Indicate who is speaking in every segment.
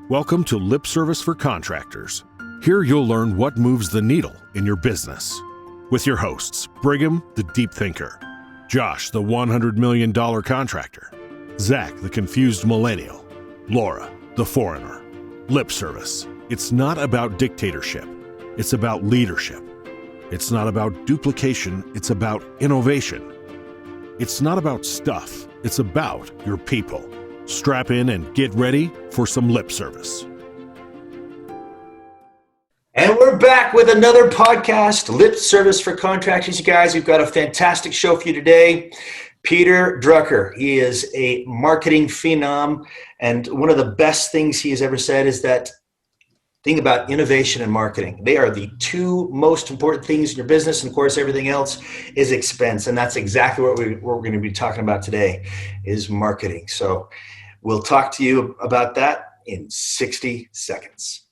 Speaker 1: Welcome to Lip Service for Contractors. Here you'll learn what moves the needle in your business. With your hosts, Brigham, the deep thinker, Josh, the $100 million contractor, Zach, the confused millennial, Laura, the foreigner. Lip service. It's not about dictatorship. It's about leadership. It's not about duplication. It's about innovation. It's not about stuff. It's about your people. Strap in and get ready for some lip service.
Speaker 2: And we're back with another podcast, Lip Service for Contractors. You guys, we've got a fantastic show for you today. Peter Drucker, he is a marketing phenom. And one of the best things he has ever said is that think about innovation and marketing. They are the two most important things in your business. And of course, everything else is expense. And that's exactly what we're going to be talking about today is marketing. So we'll talk to you about that in 60 seconds.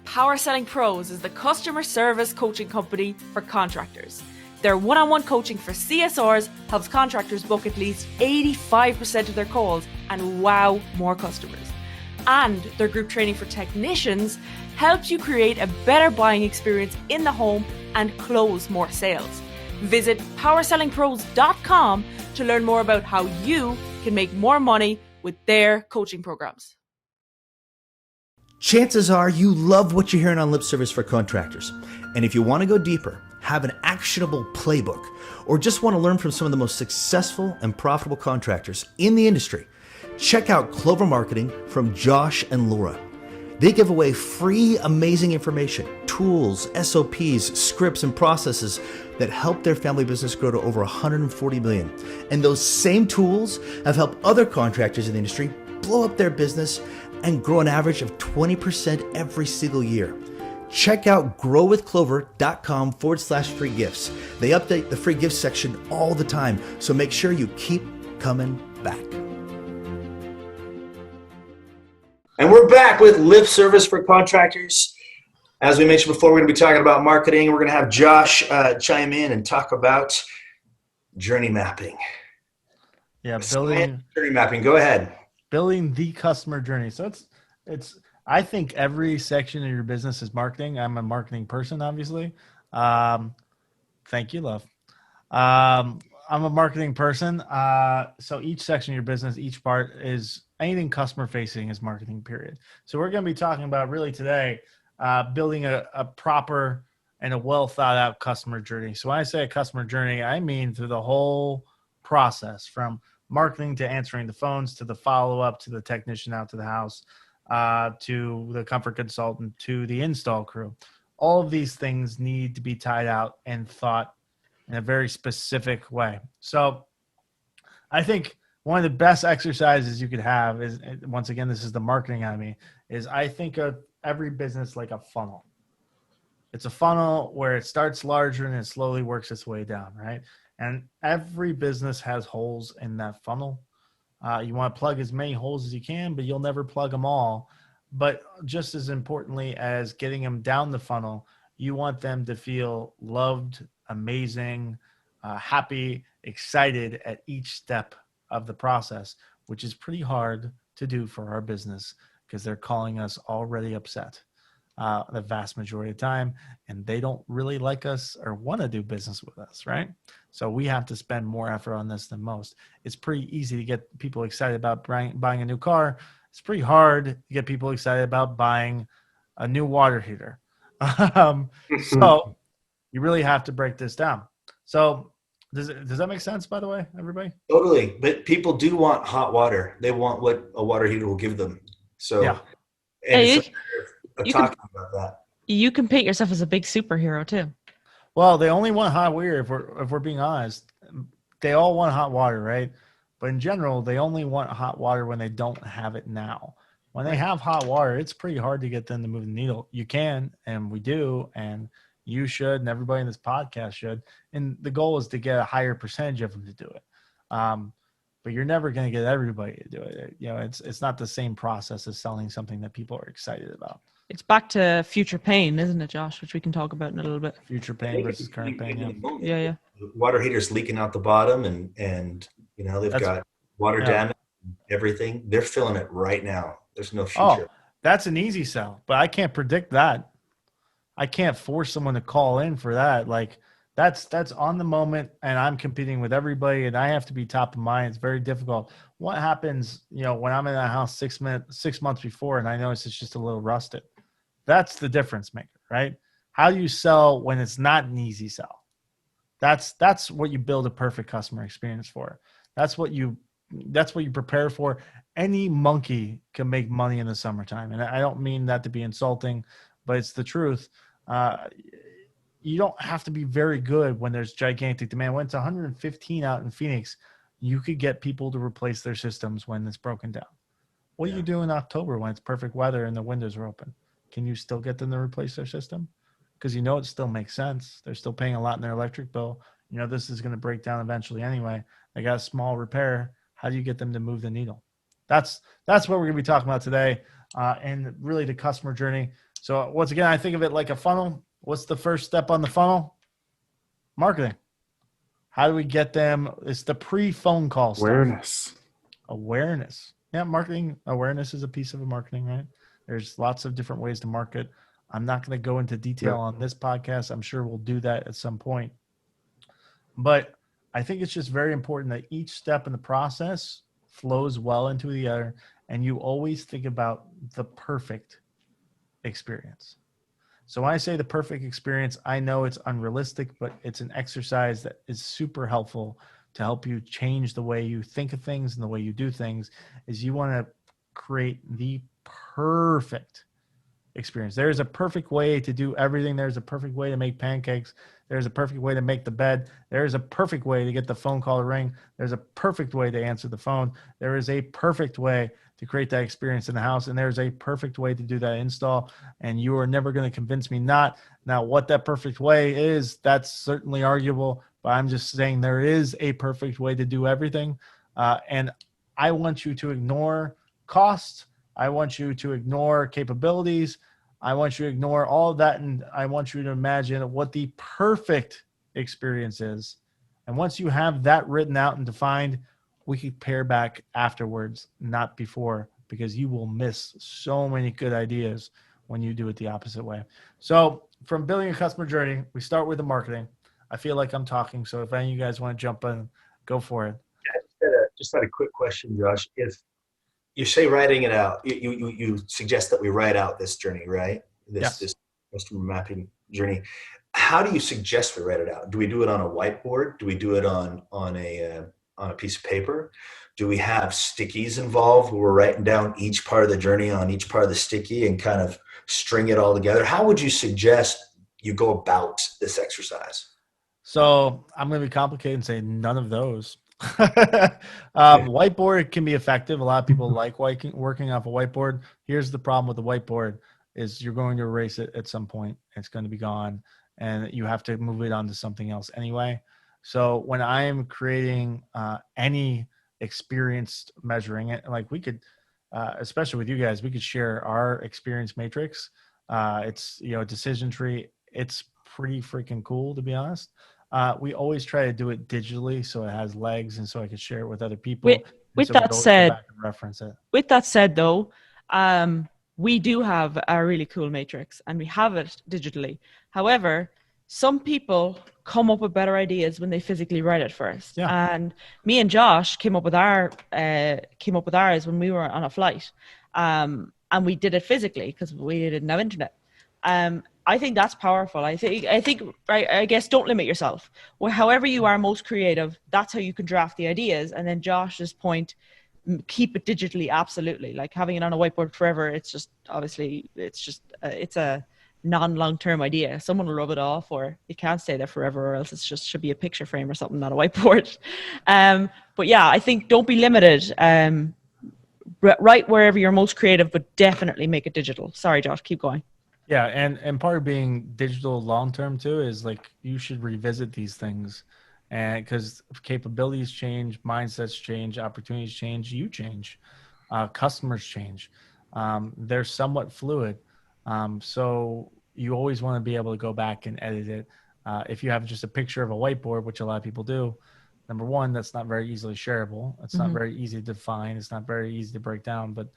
Speaker 3: Power Selling Pros is the customer service coaching company for contractors. Their one-on-one coaching for CSRs helps contractors book at least 85% of their calls and wow more customers. And their group training for technicians helps you create a better buying experience in the home and close more sales. Visit powersellingpros.com to learn more about how you can make more money with their coaching programs.
Speaker 4: Chances are you love what you're hearing on Lip Service for Contractors. And if you want to go deeper, have an actionable playbook, or just want to learn from some of the most successful and profitable contractors in the industry, check out Clover Marketing from Josh and Laura. They give away free, amazing information, tools, SOPs, scripts, and processes that help their family business grow to over 140 million. And those same tools have helped other contractors in the industry blow up their business and grow an average of 20% every single year. Check out growwithclover.com/free gifts. They update the free gift section all the time, so make sure you keep coming back.
Speaker 2: And we're back with Lip Service for Contractors. As we mentioned before, we're going to be talking about marketing. We're going to have Josh chime in and talk about journey mapping.
Speaker 5: Yeah, building
Speaker 2: journey mapping. Go ahead.
Speaker 5: Building the customer journey. So it's. I think every section of your business is marketing. I'm a marketing person, obviously. Thank you, love. I'm a marketing person. So each section of your business, each part is anything customer facing is marketing, period. So we're going to be talking about really today, building a proper and a well thought out customer journey. So when I say a customer journey, I mean through the whole process from marketing to answering the phones, to the follow-up, to the technician out to the house, to the comfort consultant, to the install crew. All of these things need to be tied out and thought in a very specific way. So I think one of the best exercises you could have is, once again, this is the marketing on me, is I think of every business like a funnel. It's a funnel where it starts larger and it slowly works its way down, right? And every business has holes in that funnel. You want to plug as many holes as you can, but you'll never plug them all. But just as importantly as getting them down the funnel, you want them to feel loved, amazing, happy, excited at each step of the process, which is pretty hard to do for our business because they're calling us already upset the vast majority of the time, and they don't really like us or want to do business with us, right? So we have to spend more effort on this than most. It's pretty easy to get people excited about buying a new car. It's pretty hard to get people excited about buying a new water heater. So you really have to break this down. So does that make sense, by the way, everybody?
Speaker 2: Totally. But people do want hot water. They want what a water heater will give them. So
Speaker 5: yeah.
Speaker 2: And talking about that.
Speaker 6: You can paint yourself as a big superhero too.
Speaker 5: Well, they only want hot water if we're being honest. They all want hot water, right? But in general, they only want hot water when they don't have it now. When they have hot water, it's pretty hard to get them to move the needle. You can, and we do, and you should, and everybody in this podcast should. And the goal is to get a higher percentage of them to do it. But you're never going to get everybody to do it. You know, it's not the same process as selling something that people are excited about.
Speaker 6: It's back to future pain, isn't it, Josh? Which we can talk about in a little bit.
Speaker 5: Future pain versus current pain.
Speaker 6: Yeah.
Speaker 2: Water heaters leaking out the bottom, and you know they've got water damage, and everything. They're filling it right now. There's no future.
Speaker 5: That's an easy sell, but I can't predict that. I can't force someone to call in for that. Like that's on the moment, and I'm competing with everybody, and I have to be top of mind. It's very difficult. What happens, when I'm in that house 6 months before, and I notice it's just a little rusted? That's the difference maker, right? How do you sell when it's not an easy sell? That's what you build a perfect customer experience for. That's what you prepare for. Any monkey can make money in the summertime, and I don't mean that to be insulting, but it's the truth. You don't have to be very good when there's gigantic demand. When it's 115 out in Phoenix, you could get people to replace their systems when it's broken down. What do you do in October when it's perfect weather and the windows are open? Can you still get them to replace their system? Because it still makes sense. They're still paying a lot in their electric bill. This is going to break down eventually anyway. They got a small repair. How do you get them to move the needle? That's what we're going to be talking about today, and really the customer journey. So once again, I think of it like a funnel. What's the first step on the funnel? Marketing. How do we get them? It's the pre-phone call stuff. Awareness. Yeah, marketing awareness is a piece of marketing, right? There's lots of different ways to market. I'm not going to go into detail on this podcast. I'm sure we'll do that at some point. But I think it's just very important that each step in the process flows well into the other, and you always think about the perfect experience. So when I say the perfect experience, I know it's unrealistic, but it's an exercise that is super helpful to help you change the way you think of things and the way you do things. Is you want to create the perfect experience. There's a perfect way to do everything. There's a perfect way to make pancakes. There's a perfect way to make the bed. There's a perfect way to get the phone call to ring. There's a perfect way to answer the phone. There is a perfect way to create that experience in the house. And there's a perfect way to do that install. And you are never going to convince me not. Now, what that perfect way is, that's certainly arguable, but I'm just saying there is a perfect way to do everything. And I want you to ignore cost. I want you to ignore capabilities. I want you to ignore all of that, and I want you to imagine what the perfect experience is. And once you have that written out and defined, we can pair back afterwards, not before, because you will miss so many good ideas when you do it the opposite way. So from building a customer journey, we start with the marketing. I feel like I'm talking, so if any of you guys want to jump in, go for it.
Speaker 2: Just had a quick question, Josh. If you say writing it out, you suggest that we write out this journey, right? This customer mapping journey. How do you suggest we write it out? Do we do it on a whiteboard? Do we do it on a piece of paper? Do we have stickies involved where we're writing down each part of the journey on each part of the sticky and kind of string it all together? How would you suggest you go about this exercise?
Speaker 5: So I'm going to be complicated and say none of those. Whiteboard can be effective. A lot of people like working off a whiteboard. Here's the problem with the whiteboard is you're going to erase it at some point. It's going to be gone, and you have to move it on to something else anyway. So when I am creating any experience measuring it, like we could, especially with you guys, we could share our experience matrix. It's, a decision tree. It's pretty freaking cool, to be honest. We always try to do it digitally so it has legs and so I can share it with other people.
Speaker 6: With
Speaker 5: so
Speaker 6: that said,
Speaker 5: reference it.
Speaker 6: With that said, though, we do have a really cool matrix and we have it digitally. However, some people come up with better ideas when they physically write it first.
Speaker 5: Yeah.
Speaker 6: And me and Josh came up with ours when we were on a flight, and we did it physically because we didn't have internet. I think that's powerful. I guess don't limit yourself. Well, however you are most creative, that's how you can draft the ideas. And then Josh's point, keep it digitally. Absolutely. Like having it on a whiteboard forever. It's a non-long-term idea. Someone will rub it off, or it can't stay there forever, or else it just should be a picture frame or something, not a whiteboard. But yeah, I think don't be limited. Write wherever you're most creative, but definitely make it digital. Sorry, Josh, keep going.
Speaker 5: Yeah, and part of being digital long-term too is like you should revisit these things, and because capabilities change, mindsets change, opportunities change, you change, customers change. They're somewhat fluid. So you always want to be able to go back and edit it. If you have just a picture of a whiteboard, which a lot of people do, number one, that's not very easily shareable. It's not very easy to define. It's not very easy to break down, but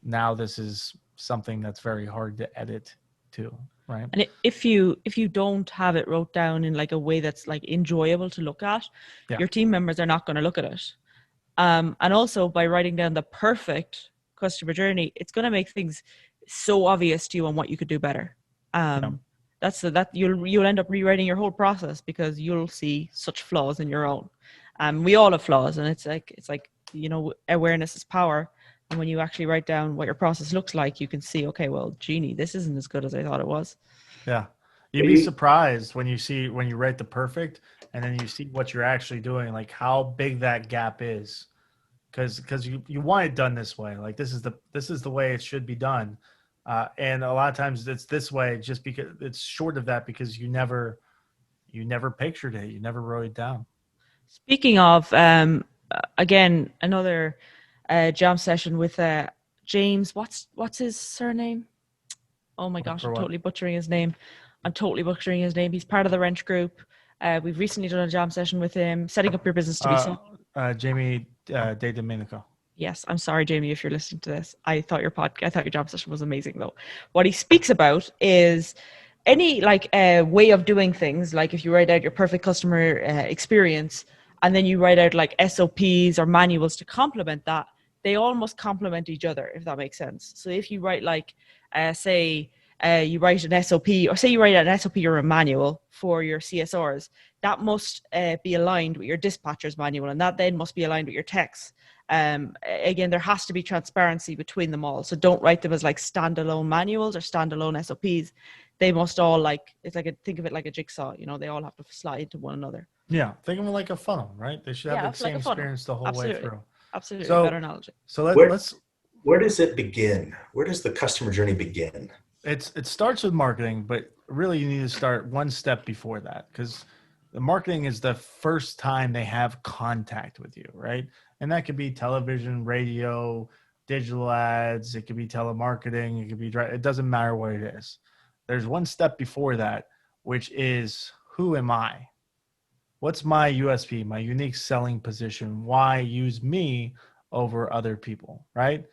Speaker 5: now this is something that's very hard to edit too, right?
Speaker 6: And if you don't have it wrote down in like a way that's like enjoyable to look at,
Speaker 5: Yeah.
Speaker 6: your team members are not going to look at it. And also by writing down the perfect customer journey, it's going to make things so obvious to you on what you could do better. That you'll end up rewriting your whole process because you'll see such flaws in your own. We all have flaws, and it's like awareness is power. And when you actually write down what your process looks like, you can see, okay, well, Jeannie, this isn't as good as I thought it was.
Speaker 5: Yeah. You'd be surprised when you write the perfect and then you see what you're actually doing, like how big that gap is. Because you want it done this way. Like this is the way it should be done. And a lot of times it's this way just because it's short of that because you never pictured it. You never wrote it down.
Speaker 6: Speaking of, again, another jam session with James. What's his surname? Oh my gosh, I'm totally butchering his name. He's part of the Wrench Group. We've recently done a jam session with him, setting up your business to be
Speaker 5: Jamie De Domenico.
Speaker 6: Yes, I'm sorry, Jamie, if you're listening to this. I thought your jam session was amazing, though. What he speaks about is any way of doing things. Like if you write out your perfect customer experience, and then you write out like SOPs or manuals to complement that, they almost complement each other, if that makes sense. So if you write you write an SOP, or say you write an SOP or a manual for your CSRs, that must be aligned with your dispatcher's manual, and that then must be aligned with your techs. Again, there has to be transparency between them all. So don't write them as like standalone manuals or standalone SOPs. They must all think of it like a jigsaw. They all have to slide into one another.
Speaker 5: Yeah, think of it like a funnel, right? They should have the same experience the whole way through.
Speaker 6: Absolutely, better analogy.
Speaker 5: So let's.
Speaker 2: Where does it begin? Where does the customer journey begin?
Speaker 5: It starts with marketing, but really you need to start one step before that, because the marketing is the first time they have contact with you, right? And that could be television, radio, digital ads. It could be telemarketing. It could be it doesn't matter what it is. There's one step before that, which is, who am I? What's my USP, my unique selling position? Why use me over other people, right?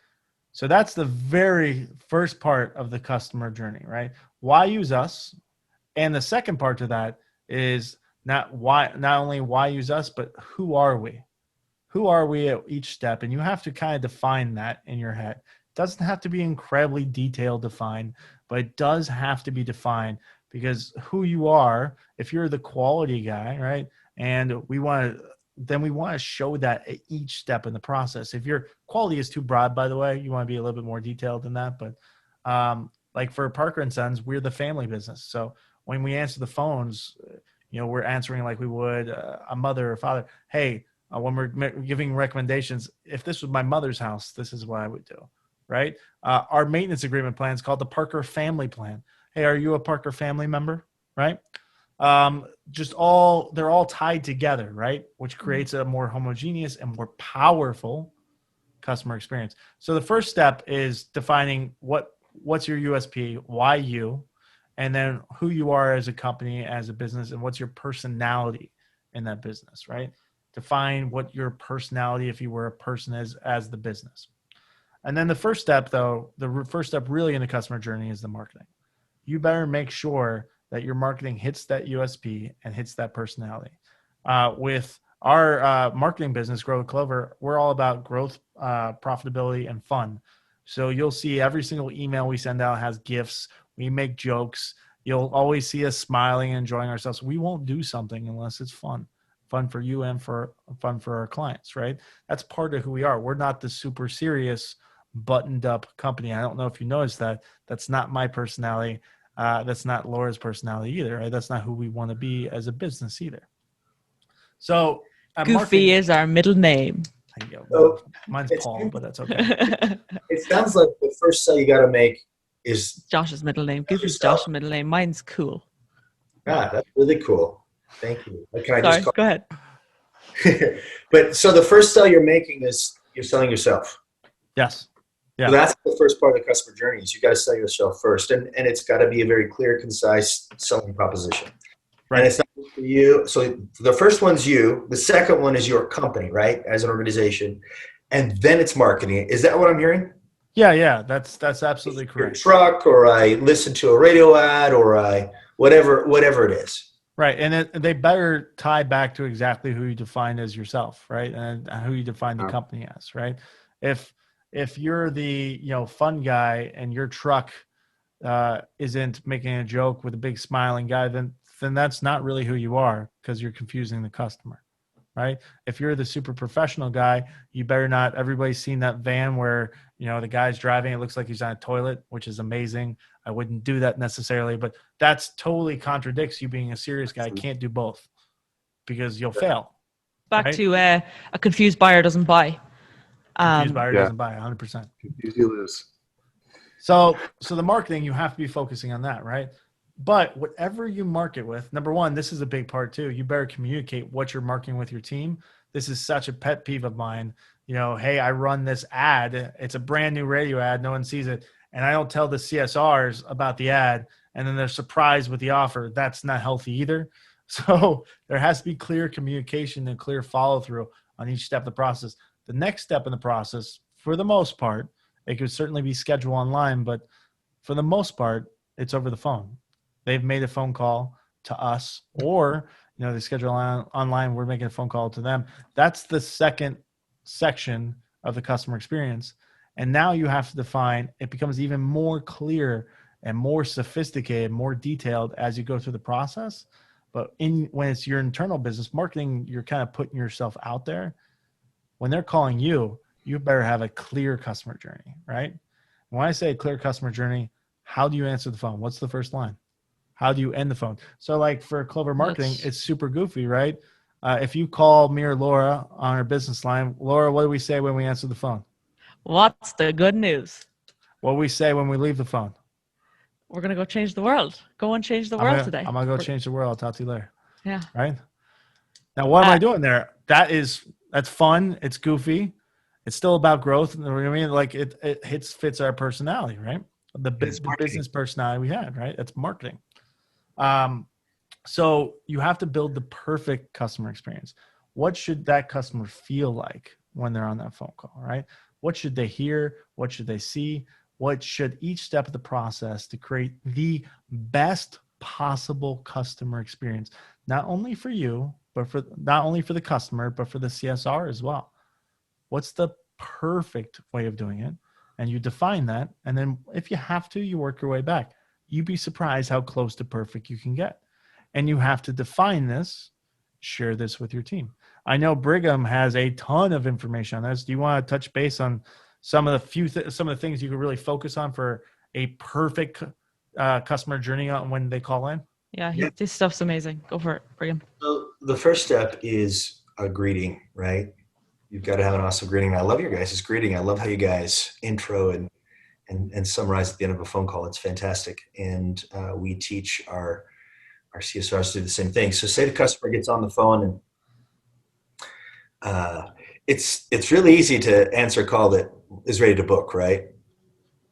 Speaker 5: So that's the very first part of the customer journey, right? Why use us? And the second part to that is not only why use us, but who are we? Who are we at each step? And you have to kind of define that in your head. It doesn't have to be incredibly detailed defined, but it does have to be defined, because who you are, if you're the quality guy, right? And we want to show that at each step in the process. If your quality is too broad, by the way, you want to be a little bit more detailed than that. But like for Parker & Sons, we're the family business. So when we answer the phones, we're answering like we would a mother or father. Hey, when we're giving recommendations, if this was my mother's house, this is what I would do, right? Our maintenance agreement plan is called the Parker Family Plan. Hey, are you a Parker family member, right? They're all tied together, right? Which creates a more homogeneous and more powerful customer experience. So the first step is defining what's your USP, why you, and then who you are as a company, as a business, and what's your personality in that business, right? Define what your personality, if you were a person, is as the business. And then the first step really in the customer journey is the marketing. You better make sure that your marketing hits that USP and hits that personality. With our marketing business, Grow with Clover, we're all about growth, profitability, and fun. So you'll see every single email we send out has gifts. We make jokes. You'll always see us smiling and enjoying ourselves. We won't do something unless it's fun for you and fun for our clients, right? That's part of who we are. We're not the super serious, buttoned up company. I don't know if you noticed that. That's not my personality. That's not Laura's personality either, right? That's not who we want to be as a business either. So
Speaker 6: Goofy is our middle name.
Speaker 2: So
Speaker 5: mine's Paul, but that's okay.
Speaker 2: It sounds like the first sell you got to make is
Speaker 6: Josh's middle name. Goofy's Josh's middle name. Mine's Cool.
Speaker 2: Ah, that's really cool. Thank you.
Speaker 6: Go ahead.
Speaker 2: But so the first sell you're making is you're selling yourself.
Speaker 5: Yes. Yeah.
Speaker 2: So that's the first part of the customer journey is you got to sell yourself first. And it's got to be a very clear, concise selling proposition. Right. And it's not just for you. So the first one's you. The second one is your company, right? As an organization. And then it's marketing. Is that what I'm hearing?
Speaker 5: Yeah, that's absolutely
Speaker 2: Your
Speaker 5: correct.
Speaker 2: truck, or I listen to a radio ad, or I whatever it is.
Speaker 5: Right, and they better tie back to exactly who you define as yourself, right, and who you define the company as, right? If you're the fun guy and your truck isn't making a joke with a big smiling guy, then that's not really who you are, because you're confusing the customer, right? If you're the super professional guy, you better not. Everybody's seen that van where the guy's driving, it looks like he's on a toilet, which is amazing. I wouldn't do that necessarily, but that's totally contradicts you being a serious guy. Can't do both, because you'll fail.
Speaker 6: Back
Speaker 5: right?
Speaker 6: to a confused buyer doesn't buy.
Speaker 5: Confused buyer doesn't buy 100%.
Speaker 7: Confused you lose.
Speaker 5: So the marketing, you have to be focusing on that, right? But whatever you market with, number one, this is a big part too. You better communicate what you're marketing with your team. This is such a pet peeve of mine. Hey, I run this ad. It's a brand new radio ad. No one sees it. And I don't tell the CSRs about the ad. And then they're surprised with the offer. That's not healthy either. So there has to be clear communication and clear follow through on each step of the process. The next step in the process, for the most part, it could certainly be scheduled online, but for the most part, it's over the phone. They've made a phone call to us, or they schedule online. We're making a phone call to them. That's the second section of the customer experience. And now you have to define. It becomes even more clear and more sophisticated, more detailed as you go through the process. But when it's your internal business marketing, you're kind of putting yourself out there. When they're calling you, you better have a clear customer journey, right? When I say a clear customer journey, how do you answer the phone? What's the first line? How do you end the phone? So like for Clover Marketing, it's super goofy, right? If you call me or Laura on our business line, Laura, what do we say when we answer the phone?
Speaker 6: What's the good news?
Speaker 5: What do we say when we leave the phone?
Speaker 6: We're going to go change the world. Go and change the world today.
Speaker 5: I'm going to go change the world. I'll talk to you later.
Speaker 6: Yeah.
Speaker 5: Right? Now, what am I doing there? That's fun. It's goofy. It's still about growth. You know what I mean? Like it fits our personality, right? The business personality we had, right? That's marketing. So you have to build the perfect customer experience. What should that customer feel like when they're on that phone call, right? What should they hear? What should they see? What should each step of the process to create the best possible customer experience, not only for you, but not only for the customer, but for the CSR as well. What's the perfect way of doing it? And you define that. And then if you have to, you work your way back. You'd be surprised how close to perfect you can get. And you have to define this, share this with your team. I know Brigham has a ton of information on this. Do you want to touch base on some of the things you could really focus on for a perfect customer journey on when they call in?
Speaker 6: Yeah, this stuff's amazing. Go for it, Brigham.
Speaker 2: So the first step is a greeting, right? You've got to have an awesome greeting. I love your guys' greeting. I love how you guys intro and summarize at the end of a phone call. It's fantastic. And we teach our CSRs to do the same thing. So say the customer gets on the phone and it's really easy to answer a call that is ready to book, right?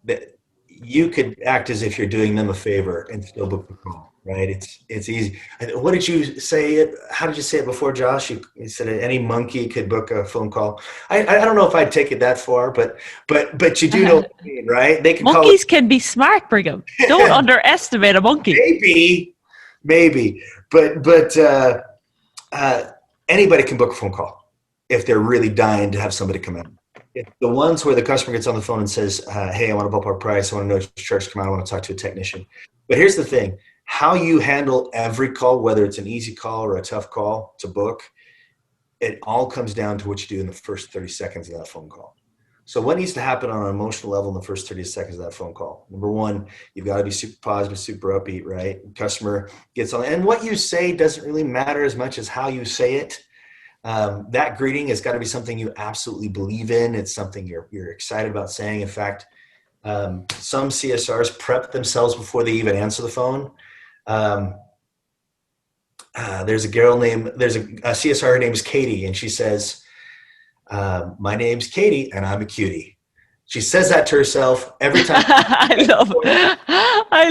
Speaker 2: That you could act as if you're doing them a favor and still book the call, right? It's easy. What did you say? How did you say it before, Josh? You said any monkey could book a phone call. I don't know if I'd take it that far, but you do know what I mean, right? They can
Speaker 6: Monkeys can be smart, Brigham. Don't underestimate a monkey.
Speaker 2: Maybe, but anybody can book a phone call if they're really dying to have somebody come in. If the ones where the customer gets on the phone and says, hey, I want to ballpark price. I want to know if your charge come out. I want to talk to a technician. But here's the thing. How you handle every call, whether it's an easy call or a tough call to book, it all comes down to what you do in the first 30 seconds of that phone call. So what needs to happen on an emotional level in the first 30 seconds of that phone call? Number one, you've got to be super positive, super upbeat, right? Customer gets on, and what you say doesn't really matter as much as how you say it. That greeting has got to be something you absolutely believe in. It's something you're excited about saying. In fact, some CSRs prep themselves before they even answer the phone. There's a CSR, her name is Katie, and she says, my name's Katie and I'm a cutie. She says that to herself every time.
Speaker 6: I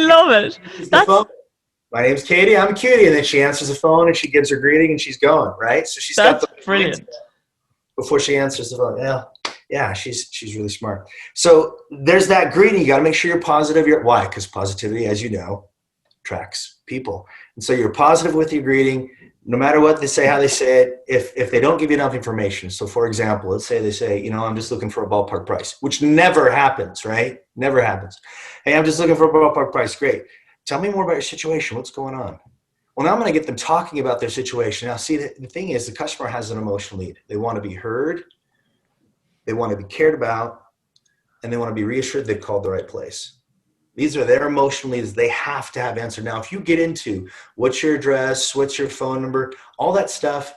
Speaker 6: love it.
Speaker 2: My name's Katie, I'm a cutie. And then she answers the phone and she gives her greeting and she's going, right? So she's got the
Speaker 6: brilliant.
Speaker 2: before she answers the phone. Yeah. Yeah, she's really smart. So there's that greeting. You got to make sure you're positive. Why? Because positivity, as you know, attracts people. And so you're positive with your greeting, no matter what they say, how they say it. If they don't give you enough information. So for example, let's say they say, I'm just looking for a ballpark price, which never happens, right? Never happens. Hey, I'm just looking for a ballpark price. Great. Tell me more about your situation. What's going on? Well, now I'm going to get them talking about their situation. Now, see, the thing is, the customer has an emotional need. They want to be heard. They want to be cared about, and they want to be reassured they've called the right place. These are their emotional needs. They have to have answered. Now, if you get into what's your address, what's your phone number, all that stuff,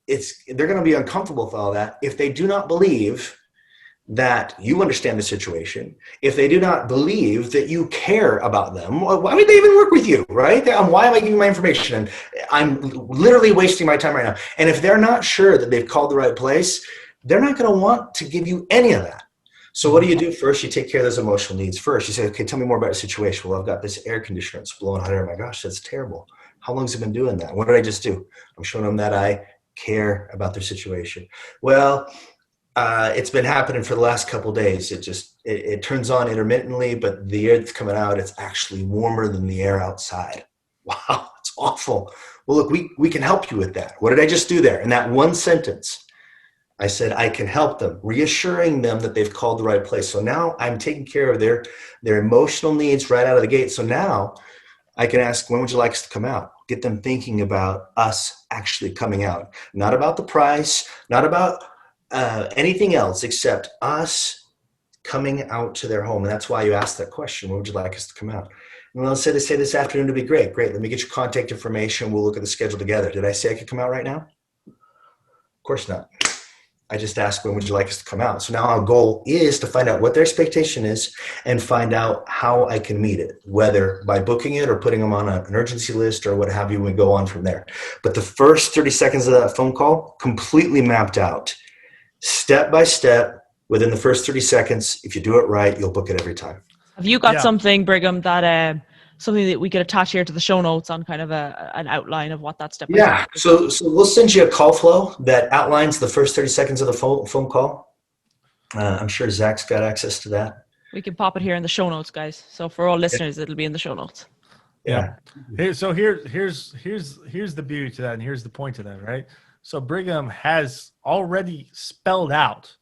Speaker 2: they're going to be uncomfortable with all that if they do not believe that you understand the situation. If they do not believe that you care about them, why would they even work with you, right? Why am I giving my information? And I'm literally wasting my time right now. And if they're not sure that they've called the right place, they're not going to want to give you any of that. So what do you do first? You take care of those emotional needs first. You say, okay, tell me more about your situation. Well, I've got this air conditioner. It's blowing hot air. Oh my gosh, that's terrible. How long has it been doing that? What did I just do? I'm showing them that I care about their situation. Well, it's been happening for the last couple of days. It turns on intermittently, but the air that's coming out, it's actually warmer than the air outside. Wow, it's awful. Well, look, we can help you with that. What did I just do there? In that one sentence, I said, I can help them, reassuring them that they've called the right place. So now I'm taking care of their emotional needs right out of the gate. So now I can ask, when would you like us to come out? Get them thinking about us actually coming out, not about the price, not about anything else except us coming out to their home. And that's why you asked that question. When would you like us to come out? And let's say they say this afternoon to be great. Great. Let me get your contact information. We'll look at the schedule together. Did I say I could come out right now? Of course not. I just asked, when would you like us to come out? So now our goal is to find out what their expectation is and find out how I can meet it, whether by booking it or putting them on an urgency list or what have you, and we go on from there. But the first 30 seconds of that phone call, completely mapped out, step by step, within the first 30 seconds. If you do it right, you'll book it every time.
Speaker 6: Have you got something, Brigham, that something that we could attach here to the show notes on kind of an outline of what that step is?
Speaker 2: Yeah, so we'll send you a call flow that outlines the first 30 seconds of the phone call. I'm sure Zach's got access to that.
Speaker 6: We can pop it here in the show notes, guys. So for all listeners, it'll be in the show notes.
Speaker 5: Yeah. Here's the beauty to that, and here's the point to that, right? So Brigham has already spelled out,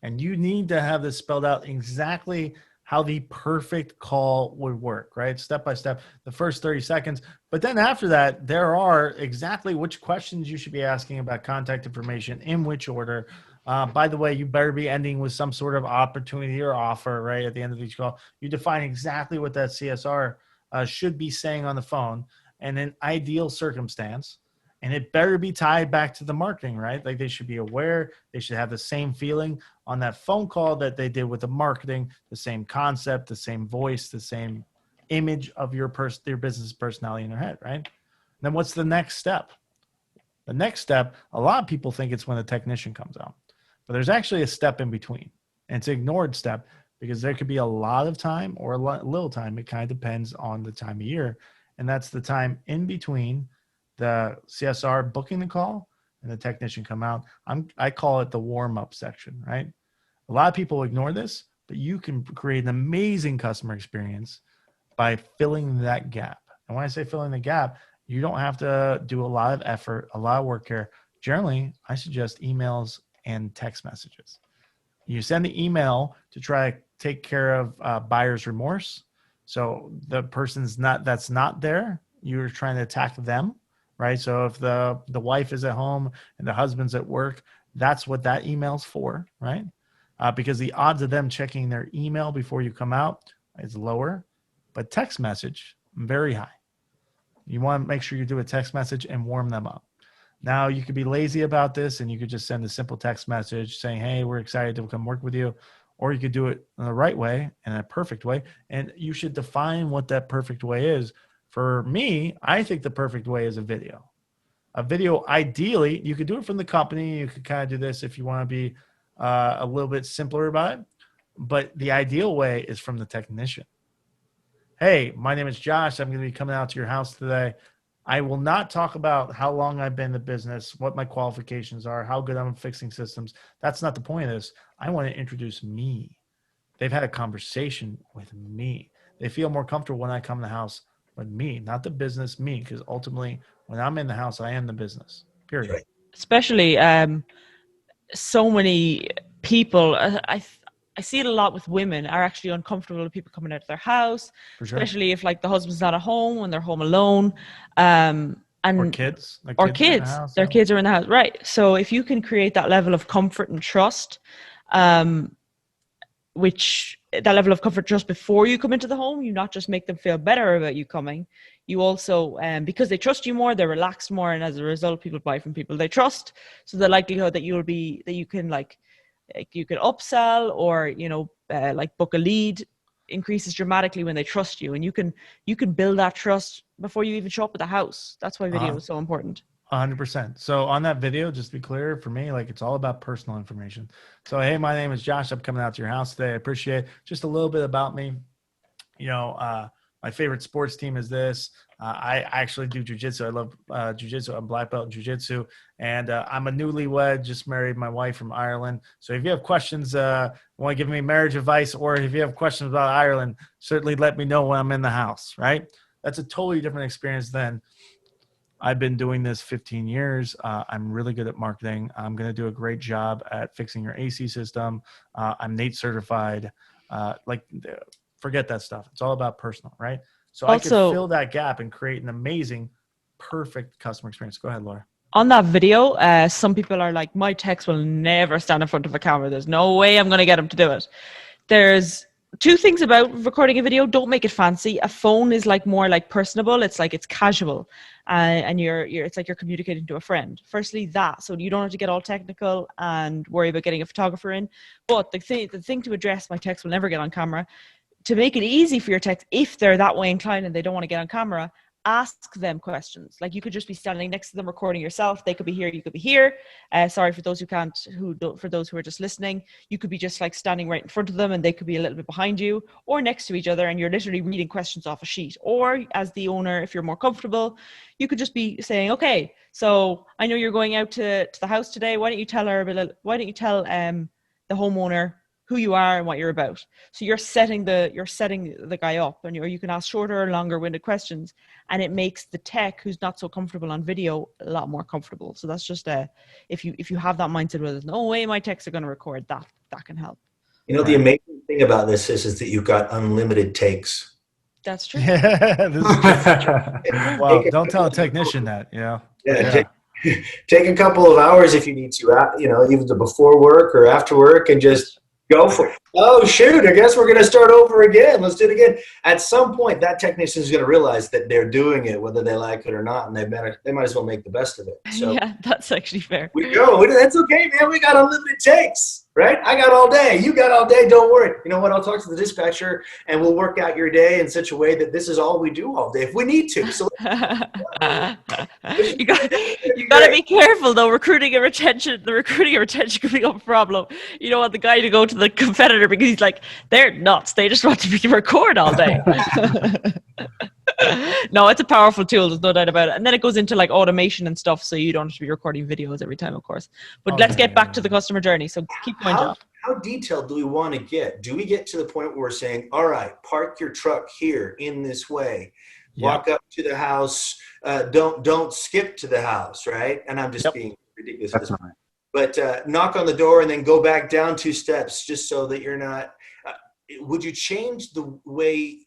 Speaker 5: and you need to have this spelled out exactly how the perfect call would work, right? Step by step, the first 30 seconds. But then after that, there are exactly which questions you should be asking about contact information, in which order. By the way, you better be ending with some sort of opportunity or offer, right? At the end of each call, you define exactly what that CSR should be saying on the phone, and an ideal circumstance. And it better be tied back to the marketing, right? Like they should be aware, they should have the same feeling on that phone call that they did with the marketing, the same concept, the same voice, the same image of your business personality in their head, right? Then what's the next step? The next step, a lot of people think it's when the technician comes out, but there's actually a step in between, and it's an ignored step because there could be a lot of time or a little time. It kind of depends on the time of year, and that's the time in between the CSR booking the call and the technician come out. I call it the warm-up section, right? A lot of people ignore this, but you can create an amazing customer experience by filling that gap. And when I say filling the gap, you don't have to do a lot of effort, a lot of work here. Generally, I suggest emails and text messages. You send the email to try to take care of buyer's remorse. So the person's that's not there, you're trying to attack them. Right. So if the wife is at home and the husband's at work, that's what that email's for. Right. Because the odds of them checking their email before you come out is lower, but text message, very high. You want to make sure you do a text message and warm them up. Now you could be lazy about this and you could just send a simple text message saying, hey, we're excited to come work with you. Or you could do it in the right way and a perfect way. And you should define what that perfect way is. For me, I think the perfect way is a video. A video, ideally, you could do it from the company. You could kind of do this if you want to be a little bit simpler about it. But the ideal way is from the technician. Hey, my name is Josh. I'm going to be coming out to your house today. I will not talk about how long I've been in the business, what my qualifications are, how good I'm at fixing systems. That's not the point of this. I want to introduce me. They've had a conversation with me. They feel more comfortable when I come to the house with me, not the business, me, because ultimately when I'm in the house, I am the business, period.
Speaker 2: Right.
Speaker 6: Especially so many people, I see it a lot with women, are actually uncomfortable with people coming out of their house,
Speaker 5: For sure.
Speaker 6: especially if like the husband's not at home when they're home alone. And
Speaker 5: Or kids. Their
Speaker 6: or
Speaker 5: kids are in the
Speaker 6: kids,
Speaker 5: house,
Speaker 6: their
Speaker 5: yeah.
Speaker 6: kids are in the house, right? So if you can create that level of comfort and trust, which that level of comfort just before you come into the home, you not just make them feel better about you coming, you also because they trust you more, they're relaxed more, and as a result, people buy from people they trust. So the likelihood that you can upsell or like book a lead increases dramatically when they trust you, and you can build that trust before you even show up at the house. That's why video is so important.
Speaker 5: 100%. So on that video, just to be clear, for me, like it's all about personal information. So, hey, my name is Josh. I'm coming out to your house today. I appreciate just a little bit about me. My favorite sports team is this. I actually do jujitsu. I love jujitsu. I'm black belt in jujitsu, and I'm a newlywed. Just married my wife from Ireland. So if you have questions, want to give me marriage advice, or if you have questions about Ireland, certainly let me know when I'm in the house. Right? That's a totally different experience than. I've been doing this 15 years. I'm really good at marketing. I'm going to do a great job at fixing your AC system. I'm NATE certified. Forget that stuff. It's all about personal, right? So I could fill that gap and create an amazing, perfect customer experience. Go ahead, Laura.
Speaker 6: On that video, some people are like, my techs will never stand in front of a camera. There's no way I'm going to get them to do it. There's two things about recording a video. Don't make it fancy. A phone is like more like personable. It's like it's casual, and it's like you're communicating to a friend. Firstly, so you don't have to get all technical and worry about getting a photographer in. But the thing to address, my techs will never get on camera. To make it easy for your techs, if they're that way inclined and they don't want to get on camera, ask them questions. Like you could just be standing next to them recording yourself. They could be here, you could be here. Sorry for those who can't, for those who are just listening, you could be just like standing right in front of them and they could be a little bit behind you or next to each other, and you're literally reading questions off a sheet. Or as the owner, if you're more comfortable, you could just be saying, okay, so I know you're going out to the house today. Why don't you tell the homeowner who you are and what you're about. So you're setting the guy up, and you can ask shorter or longer winded questions, and it makes the tech who's not so comfortable on video a lot more comfortable. So that's just if you have that mindset where there's no way my techs are going to record, that can help.
Speaker 2: The amazing thing about this is that you've got unlimited takes.
Speaker 6: That's true.
Speaker 5: Yeah, this is true. Well, don't tell a technician that. Yeah.
Speaker 2: Take a couple of hours if you need to, either before work or after work, and just go for it. Oh, shoot, I guess we're going to start over again. Let's do it again. At some point, that technician is going to realize that they're doing it, whether they like it or not, and they might as well make the best of it. So
Speaker 6: yeah, that's actually fair.
Speaker 2: We go. That's okay, man. We got unlimited takes, right? I got all day. You got all day. Don't worry. You know what? I'll talk to the dispatcher, and we'll work out your day in such a way that this is all we do all day if we need to. So
Speaker 6: you got to be careful though. The recruiting and retention could become a problem. You don't want the guy to go to the competitor because he's like, they're nuts. They just want to record all day. No, it's a powerful tool. There's no doubt about it. And then it goes into like automation and stuff, so you don't have to be recording videos every time, of course. But let's get back to the customer journey. So keep going, Josh.
Speaker 2: How detailed do we want to get? Do we get to the point where we're saying, all right, park your truck here in this way, walk up to the house, don't skip to the house, right? And I'm just being ridiculous at this point. But knock on the door and then go back down 2 steps, just so that you're not. Would you change the way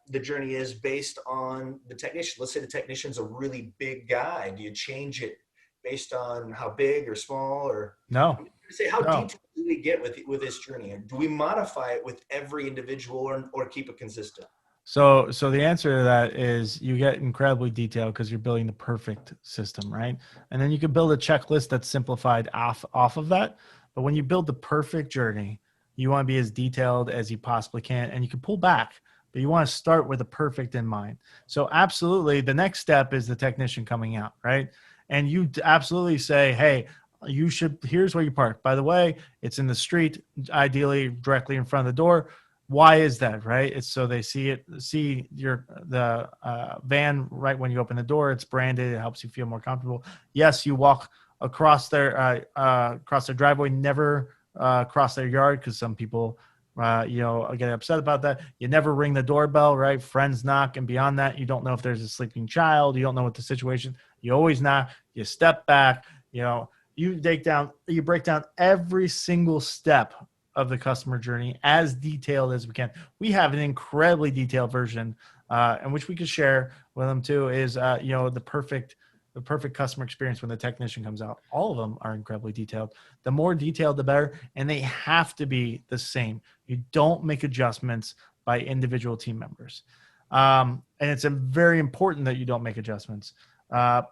Speaker 2: the journey is based on the technician? Let's say the technician's a really big guy. Do you change it based on how big or small? Or
Speaker 5: no?
Speaker 2: Say how detailed do we get with this journey? And do we modify it with every individual, or keep it consistent?
Speaker 5: So the answer to that is you get incredibly detailed because you're building the perfect system, right? And then you can build a checklist that's simplified off of that. But when you build the perfect journey, you want to be as detailed as you possibly can, and you can pull back, but you want to start with the perfect in mind. So absolutely, the next step is the technician coming out, right? And you absolutely say, hey, here's where you park. By the way, it's in the street, ideally directly in front of the door. Why is that, right? It's so they see the van right when you open the door. It's branded. It helps you feel more comfortable. Yes, you walk across their driveway, never cross their yard, because some people get upset about that. You never ring the doorbell, right? Friends knock, and beyond that, you don't know if there's a sleeping child. You don't know what the situation. You always knock. You step back. You break down every single step of the customer journey as detailed as we can. We have an incredibly detailed version, and which we could share with them too. Is the perfect customer experience when the technician comes out. All of them are incredibly detailed. The more detailed, the better, and they have to be the same. You don't make adjustments by individual team members, and it's very important that you don't make adjustments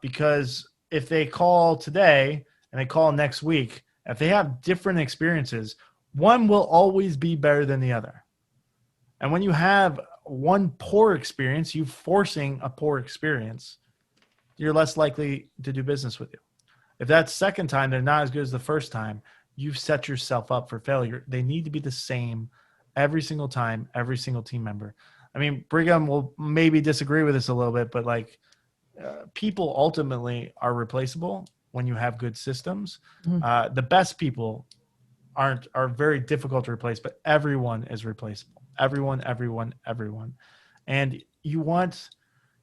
Speaker 5: because if they call today and they call next week, if they have different experiences, one will always be better than the other. And when you have one poor experience, you forcing a poor experience, you're less likely to do business with you. If that second time they're not as good as the first time, you've set yourself up for failure. They need to be the same every single time, every single team member. I mean, Brigham will maybe disagree with this a little bit, but people ultimately are replaceable when you have good systems. The best people are very difficult to replace, but everyone is replaceable. Everyone. And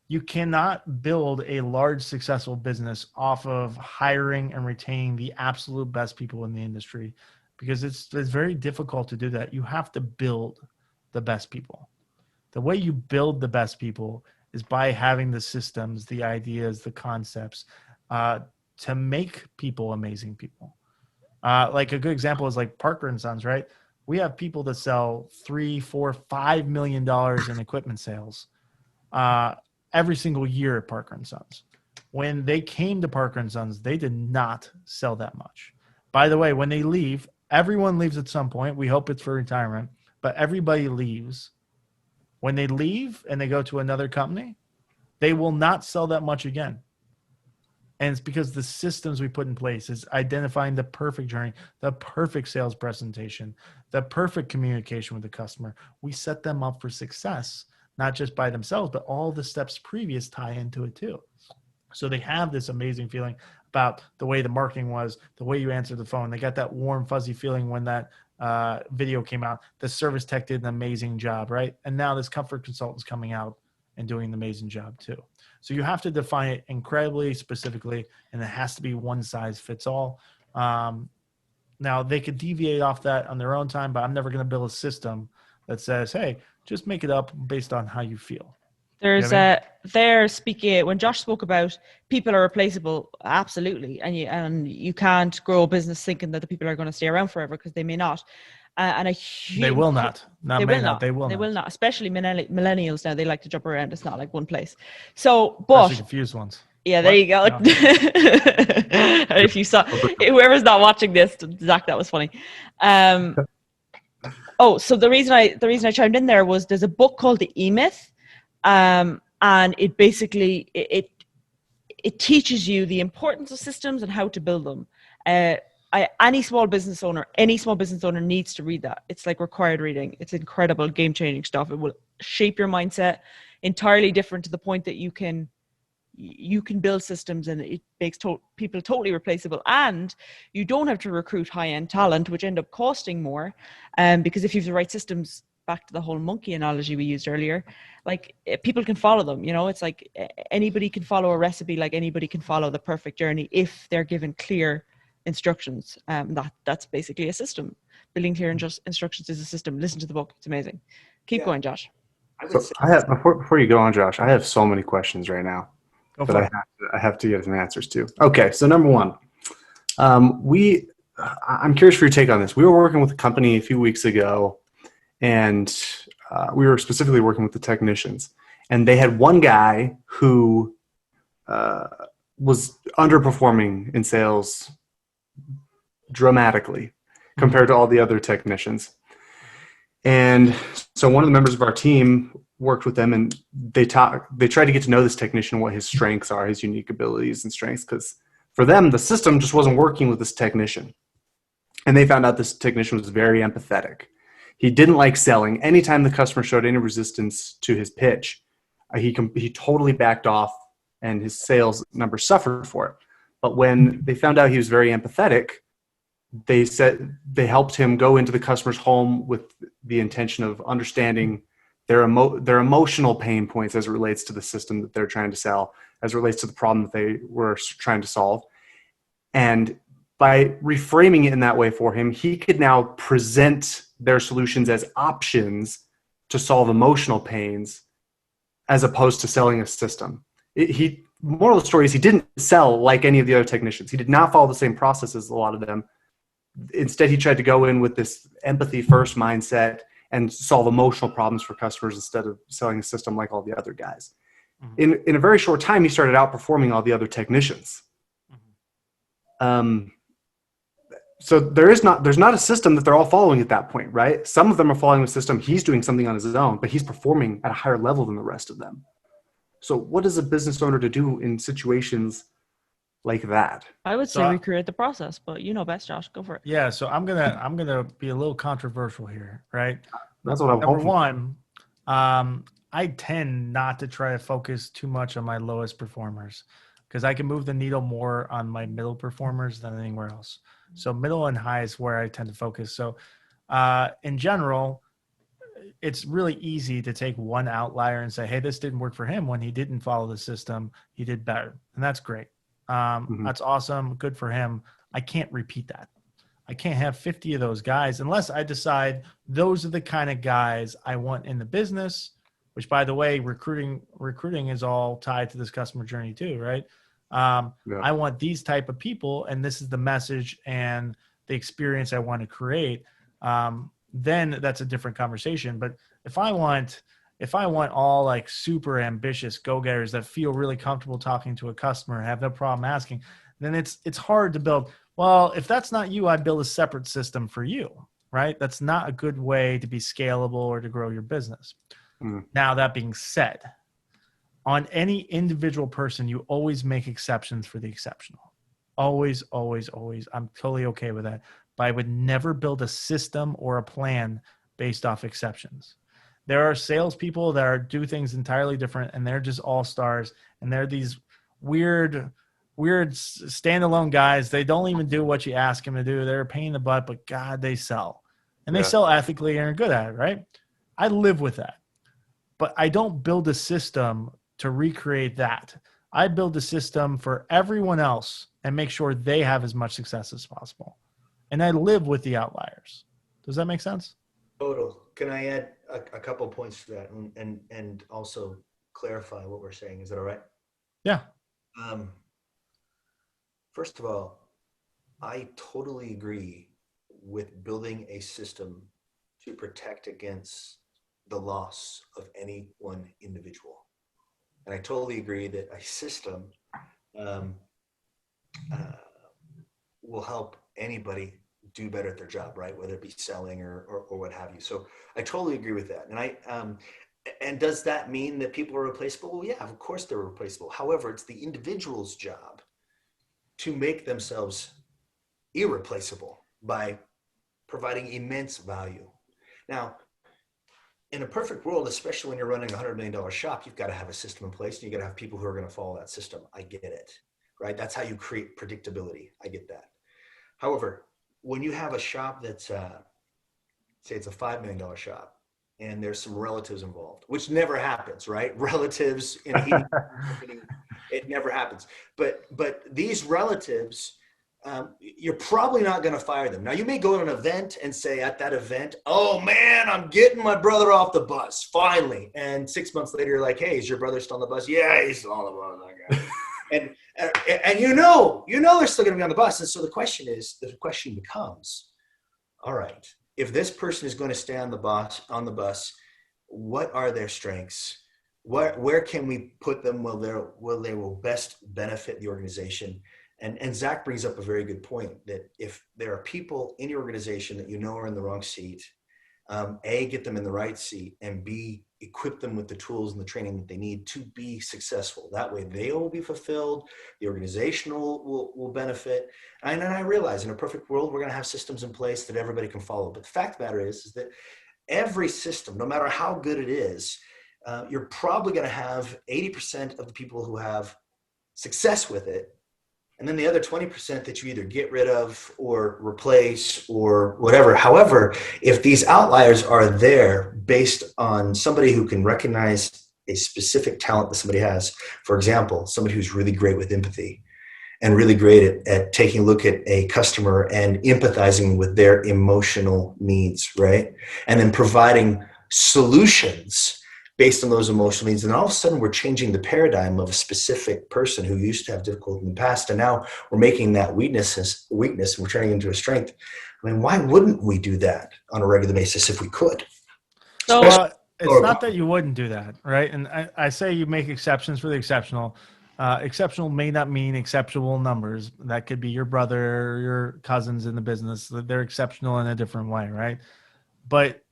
Speaker 5: you cannot build a large successful business off of hiring and retaining the absolute best people in the industry, because it's very difficult to do that. You have to build the best people. The way you build the best people is by having the systems, the ideas, the concepts to make people amazing people. Like a good example is like Parker and Sons, right? We have people that sell $3, $4, $5 million in equipment sales every single year at Parker and Sons. When they came to Parker and Sons, they did not sell that much. By the way, when they leave, everyone leaves at some point. We hope it's for retirement, but everybody leaves. When they leave and they go to another company, they will not sell that much again. And it's because the systems we put in place is identifying the perfect journey, the perfect sales presentation, the perfect communication with the customer. We set them up for success, not just by themselves, but all the steps previous tie into it too. So they have this amazing feeling about the way the marketing was, the way you answered the phone. They got that warm, fuzzy feeling when that video came out. The service tech did an amazing job, right? And now this comfort consultant's coming out and doing an amazing job too. So you have to define it incredibly specifically, and it has to be one size fits all. Now they could deviate off that on their own time, but I'm never going to build a system that says, hey, just make it up based on how you feel.
Speaker 6: They're speaking when Josh spoke about people are replaceable, absolutely, and you can't grow a business thinking that the people are going to stay around forever, because they may not.
Speaker 5: They will not. They will not.
Speaker 6: Especially millennials now. They like to jump around. It's not like one place. So, but
Speaker 5: especially confused ones.
Speaker 6: Yeah, there you go. No. If you saw, whoever's not watching this, Zach, that was funny. So the reason I chimed in there was there's a book called The E-Myth, and it basically it teaches you the importance of systems and how to build them. Any small business owner needs to read that. It's like required reading. It's incredible, game-changing stuff. It will shape your mindset entirely different, to the point that you can build systems, and it makes people totally replaceable. And you don't have to recruit high-end talent, which end up costing more, because if you have the right systems, back to the whole monkey analogy we used earlier, like people can follow them. It's like anybody can follow a recipe, like anybody can follow the perfect journey if they're given clear instructions. That's basically a system. Building clear instructions is a system. Listen to the book. It's amazing. Keep going, Josh.
Speaker 7: So I have before you go on, Josh, I have so many questions right now that I have to get some answers to. Okay, so number one, I'm curious for your take on this. We were working with a company a few weeks ago, and we were specifically working with the technicians, and they had one guy who was underperforming in sales dramatically compared to all the other technicians. And so one of the members of our team worked with them, and they tried to get to know this technician, what his strengths are, his unique abilities and strengths, because for them, the system just wasn't working with this technician. And they found out this technician was very empathetic. He didn't like selling. Anytime the customer showed any resistance to his pitch, he totally backed off, and his sales numbers suffered for it. But when they found out he was very empathetic, they helped him go into the customer's home with the intention of understanding their emotional pain points as it relates to the system that they're trying to sell, as it relates to the problem that they were trying to solve. And by reframing it in that way for him, he could now present their solutions as options to solve emotional pains, as opposed to selling a system. Moral of the story is he didn't sell like any of the other technicians. He did not follow the same process as a lot of them. Instead, he tried to go in with this empathy first mindset and solve emotional problems for customers instead of selling a system like all the other guys. Mm-hmm. In a very short time, he started outperforming all the other technicians. Mm-hmm. So there's not a system that they're all following at that point, right? Some of them are following the system. He's doing something on his own, but he's performing at a higher level than the rest of them. So what is a business owner to do in situations like that?
Speaker 6: I would say recreate the process, but you know best, Josh. Go for it.
Speaker 5: Yeah, so I'm gonna be a little controversial here, right?
Speaker 7: That's what I'm hoping.
Speaker 5: Number one, I tend not to try to focus too much on my lowest performers, because I can move the needle more on my middle performers than anywhere else. So middle and high is where I tend to focus. So in general, it's really easy to take one outlier and say, hey, this didn't work for him. When he didn't follow the system, he did better. And that's great. That's awesome. Good for him. I can't repeat that. I can't have 50 of those guys unless I decide those are the kind of guys I want in the business, which, by the way, recruiting is all tied to this customer journey too, right? I want these type of people, and this is the message and the experience I want to create. Then that's a different conversation. But if I want all like super ambitious go-getters that feel really comfortable talking to a customer, have no problem asking, then it's hard to build. Well, if that's not you, I'd build a separate system for you, right? That's not a good way to be scalable or to grow your business. Now, that being said, on any individual person, you always make exceptions for the exceptional. Always, always, always. I'm totally okay with that. But I would never build a system or a plan based off exceptions. There are salespeople that do things entirely different, and they're just all stars. And they're these weird standalone guys. They don't even do what you ask them to do. They're a pain in the butt, but God, they sell. And they sell ethically and are good at it, right? I live with that. But I don't build a system to recreate that. I build a system for everyone else and make sure they have as much success as possible. And I live with the outliers. Does that make sense?
Speaker 2: Total. Can I add a couple of points to that and also clarify what we're saying? Is that all right?
Speaker 5: Yeah.
Speaker 2: First of all, I totally agree with building a system to protect against the loss of any one individual. And I totally agree that a system will help anybody do better at their job, right? Whether it be selling or what have you. So I totally agree with that. And and does that mean that people are replaceable? Well, yeah, of course they're replaceable. However, it's the individual's job to make themselves irreplaceable by providing immense value. Now, in a perfect world, especially when you're running a $100 million shop, you've got to have a system in place, and you've got to have people who are going to follow that system. I get it, right? That's how you create predictability. I get that. However, when you have a shop that's, say it's a $5 million shop, and there's some relatives involved, which never happens, right? Relatives in a heating company, it never happens. But these relatives, you're probably not going to fire them. Now, you may go to an event and say at that event, oh man, I'm getting my brother off the bus, finally. And 6 months later, you're like, hey, is your brother still on the bus? Yeah, he's still on the bus. Okay. and you know they're still going to be on the bus. And so the question becomes, all right, if this person is going to stay on the bus, what are their strengths? Where can we put them where they will best benefit the organization? And Zach brings up a very good point that if there are people in your organization that you know are in the wrong seat, A, get them in the right seat, and B, equip them with the tools and the training that they need to be successful. That way they will be fulfilled, the organization will benefit. And I realize in a perfect world, we're going to have systems in place that everybody can follow. But the fact of the matter is that every system, no matter how good it is, you're probably going to have 80% of the people who have success with it. And then the other 20% that you either get rid of or replace or whatever. However, if these outliers are there based on somebody who can recognize a specific talent that somebody has, for example, somebody who's really great with empathy and really great at taking a look at a customer and empathizing with their emotional needs, right? And then providing solutions based on those emotional needs. And all of a sudden we're changing the paradigm of a specific person who used to have difficulty in the past. And now we're making that weakness and we're turning it into a strength. I mean, why wouldn't we do that on a regular basis if we could?
Speaker 6: So
Speaker 5: It's not that you wouldn't do that, right? And I say you make exceptions for the exceptional. Exceptional may not mean exceptional numbers. That could be your brother or your cousins in the business. They're exceptional in a different way, right? But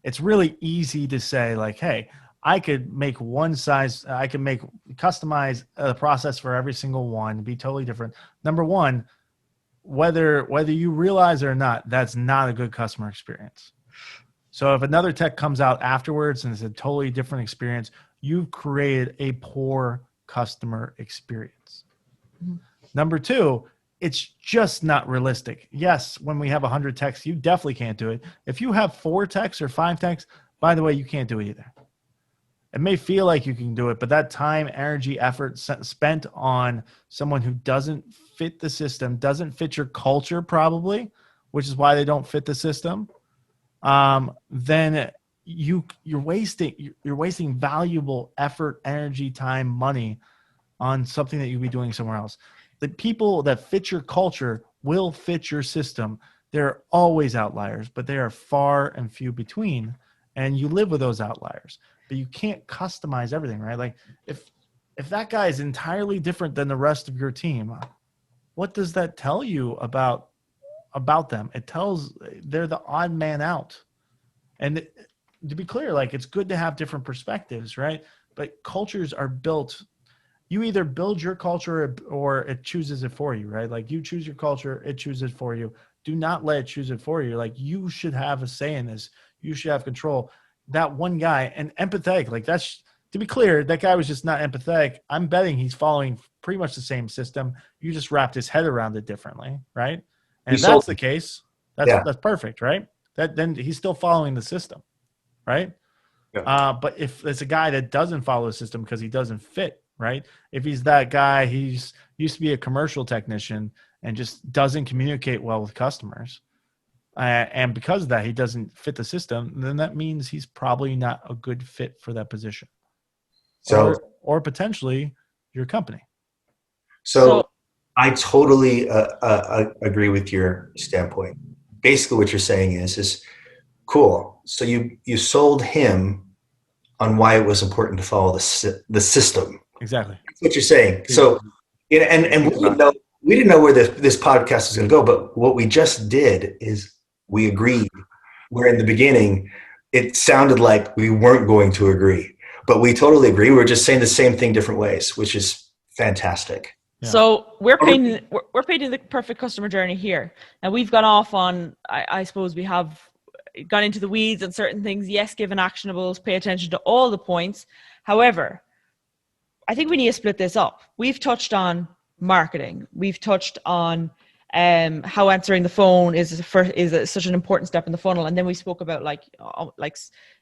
Speaker 5: it's really easy to say like, hey, I could make customize a process for every single one, be totally different. Number one, whether you realize it or not, that's not a good customer experience. So if another tech comes out afterwards and it's a totally different experience, you've created a poor customer experience. Mm-hmm. Number two, it's just not realistic. Yes, when we have 100 techs, you definitely can't do it. If you have 4 techs or 5 techs, by the way, you can't do it either. It may feel like you can do it, but that time, energy, effort spent on someone who doesn't fit the system, doesn't fit your culture probably, which is why they don't fit the system, then you're wasting valuable effort, energy, time, money on something that you'd be doing somewhere else. The people that fit your culture will fit your system. There are always outliers, but they are far and few between, and you live with those outliers. But you can't customize everything, right? Like if that guy is entirely different than the rest of your team, what does that tell you about them? It tells they're the odd man out. And to be clear, like it's good to have different perspectives, right? But cultures are built. You either build your culture or it chooses it for you, right? Like you choose your culture, it chooses it for you. Do not let it choose it for you. Like you should have a say in this. You should have control. That one guy, and empathetic, like that's, to be clear, that guy was just not empathetic. I'm betting he's following pretty much the same system. You just wrapped his head around it differently, right? And if that's the case, that's perfect, right? Then he's still following the system, right? Yeah. But if it's a guy that doesn't follow the system because he doesn't fit, right? If he's that guy, he's used to be a commercial technician and just doesn't communicate well with customers. And because of that, he doesn't fit the system, then that means he's probably not a good fit for that position. So, or potentially your company.
Speaker 2: So I totally agree with your standpoint. Basically what you're saying is cool. So you sold him on why it was important to follow the system.
Speaker 5: Exactly.
Speaker 2: That's what you're saying. So, and we didn't know where this podcast was going to go, but what we just did is we agreed, where in the beginning it sounded like we weren't going to agree, but we totally agree. We're just saying the same thing different ways, which is fantastic.
Speaker 6: Yeah. So we're painting the perfect customer journey here. And we've gone off on, I suppose we have gone into the weeds on certain things. Yes, given actionables, pay attention to all the points. However, I think we need to split this up. We've touched on marketing. We've touched on how answering the phone is such an important step in the funnel. And then we spoke about like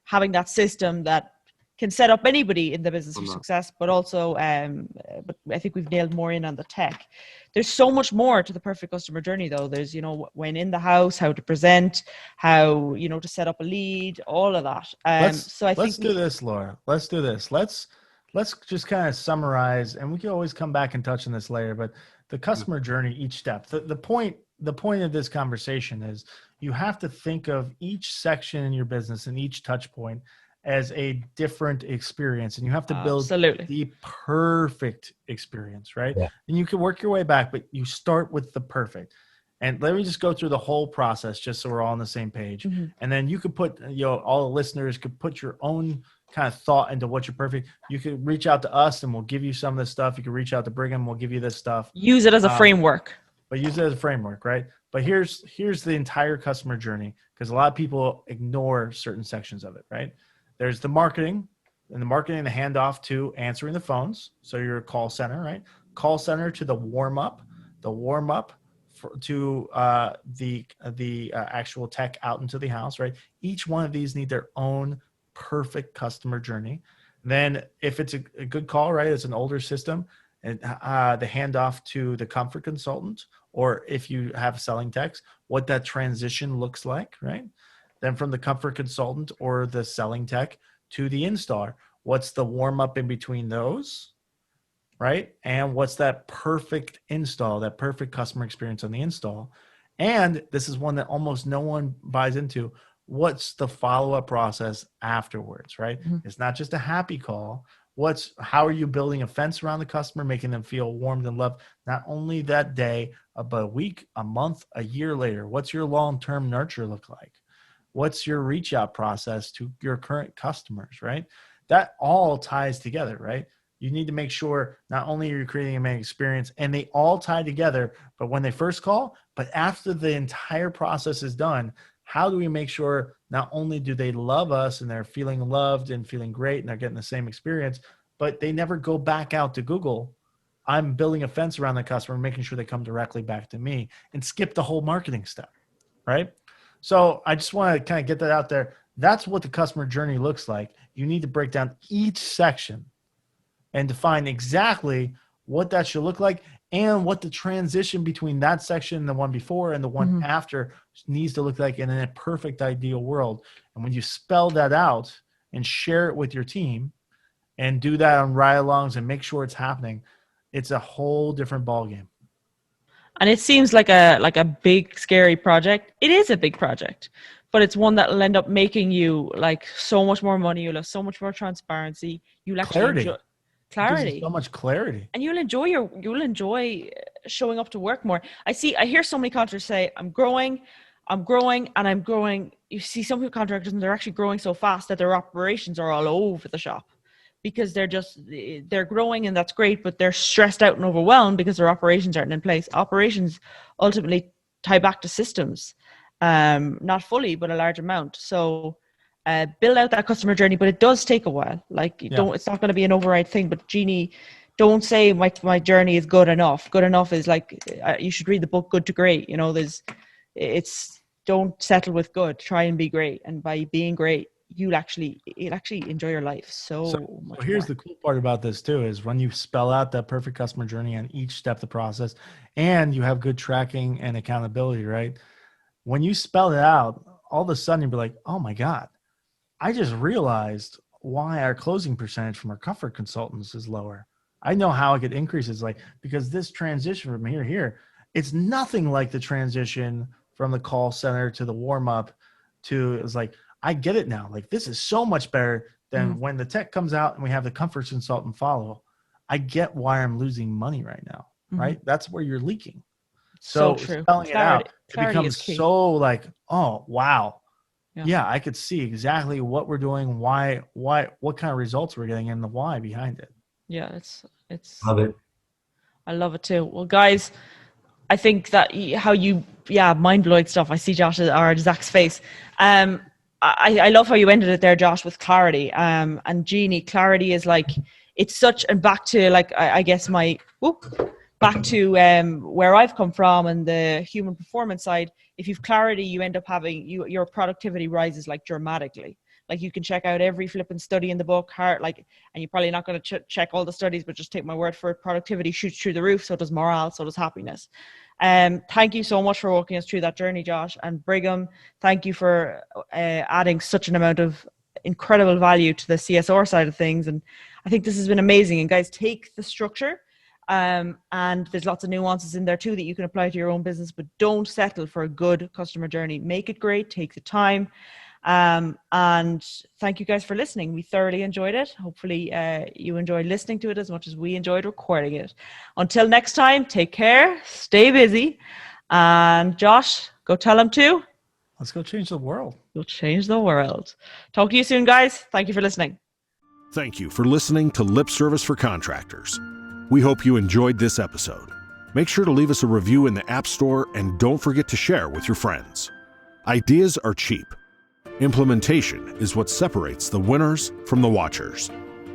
Speaker 6: having that system that can set up anybody in the business for success, but also, but I think we've nailed more in on the tech. There's so much more to the perfect customer journey though. There's, when in the house, how to present, how, to set up a lead, all of that. Let's
Speaker 5: do this, Laura. Let's do this. Let's just kind of summarize, and we can always come back and touch on this later, but the customer journey, each step, the point of this conversation is you have to think of each section in your business and each touch point as a different experience, and you have to build the perfect experience, right? Yeah. And you can work your way back, but you start with the perfect. And let me just go through the whole process just so we're all on the same page. Mm-hmm. And then you could put, all the listeners could put your own kind of thought into what you're perfect. You could reach out to us and we'll give you some of this stuff. You can reach out to Brigham, we'll give you this stuff.
Speaker 6: Use it as a framework.
Speaker 5: But use it as a framework, right? But here's the entire customer journey, because a lot of people ignore certain sections of it, right? There's the marketing, and the handoff to answering the phones. So your call center, right? Call center to the warm up to the actual tech out into the house, right? Each one of these need their own perfect customer journey. Then if it's a good call, right, it's an older system, and the handoff to the comfort consultant, or if you have selling techs, what that transition looks like, right? Then from the comfort consultant or the selling tech to the installer, what's the warm up in between those, right? And what's that perfect install, that perfect customer experience on the install? And this is one that almost no one buys into. What's the follow-up process afterwards, right? Mm-hmm. It's not just a happy call. How are you building a fence around the customer, making them feel warmed and loved, not only that day, but a week, a month, a year later? What's your long-term nurture look like? What's your reach out process to your current customers, right? That all ties together, right? You need to make sure not only are you creating a amazing experience, and they all tie together, but when they first call, but after the entire process is done, how do we make sure not only do they love us and they're feeling loved and feeling great and they're getting the same experience, but they never go back out to Google. I'm building a fence around the customer, making sure they come directly back to me and skip the whole marketing step, right? So I just want to kind of get that out there. That's what the customer journey looks like. You need to break down each section and define exactly what that should look like and what the transition between that section and the one before and the one after needs to look like in a perfect ideal world. And when you spell that out and share it with your team and do that on ride-alongs and make sure it's happening, it's a whole different ballgame.
Speaker 6: And it seems like a big, scary project. It is a big project, but it's one that will end up making you like so much more money. You'll have so much more transparency. You'll actually enjoy clarity.
Speaker 5: So much clarity.
Speaker 6: And you'll enjoy showing up to work more. I hear so many contractors say, I'm growing, and I'm growing. You see some people contractors, and they're actually growing so fast that their operations are all over the shop because they're growing, and that's great, but they're stressed out and overwhelmed because their operations aren't in place. Operations ultimately tie back to systems, not fully, but a large amount. So build out that customer journey, but it does take a while. It's not going to be an override thing, but Jeannie, don't say my journey is good enough. Good enough is like, you should read the book Good to Great. You know, don't settle with good, try and be great. And by being great, you'll actually enjoy your life so much more.
Speaker 5: Here's the cool part about this too, is when you spell out that perfect customer journey on each step of the process and you have good tracking and accountability, right? When you spell it out, all of a sudden you'll be like, oh my God, I just realized why our closing percentage from our comfort consultants is lower. I know how it could increase. It's like, because this transition from here to here, it's nothing like the transition from the call center to the warm up to, it's like, I get it now. Like, this is so much better than when the tech comes out and we have the comfort consultant follow. I get why I'm losing money right now, right? That's where you're leaking. So
Speaker 6: true.
Speaker 5: Spelling it out, it becomes so like, oh, wow. Yeah, I could see exactly what we're doing, what kind of results we're getting, and the why behind it.
Speaker 6: Yeah, it's
Speaker 2: love it.
Speaker 6: I love it too. Well, guys, I think that mind-blowing stuff. I see Josh or Zach's face. I love how you ended it there, Josh, with clarity. And Jeannie, clarity is like, it's such, and back to like, I guess back to where I've come from and the human performance side. If you've clarity, you end up having your productivity rises like dramatically. Like, you can check out every flipping study in the book, and you're probably not going to check all the studies, but just take my word for it. Productivity shoots through the roof. So does morale. So does happiness. Thank you so much for walking us through that journey, Josh. And Brigham, thank you for adding such an amount of incredible value to the CSR side of things. And I think this has been amazing. And guys, take the structure. And there's lots of nuances in there too that you can apply to your own business, but don't settle for a good customer journey. Make it great. Take the time. And thank you guys for listening. We thoroughly enjoyed it. Hopefully you enjoyed listening to it as much as we enjoyed recording it. Until next time, take care, stay busy, and Josh, go tell them to.
Speaker 5: Let's go change the world.
Speaker 6: We'll change the world. Talk to you soon, guys. Thank you for listening.
Speaker 1: Thank you for listening to Lip Service for Contractors. We hope you enjoyed this episode. Make sure to leave us a review in the App Store and don't forget to share with your friends. Ideas are cheap. Implementation is what separates the winners from the watchers.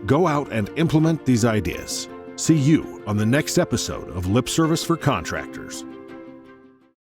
Speaker 1: Go out and implement these ideas. See you on the next episode of Lip Service for Contractors.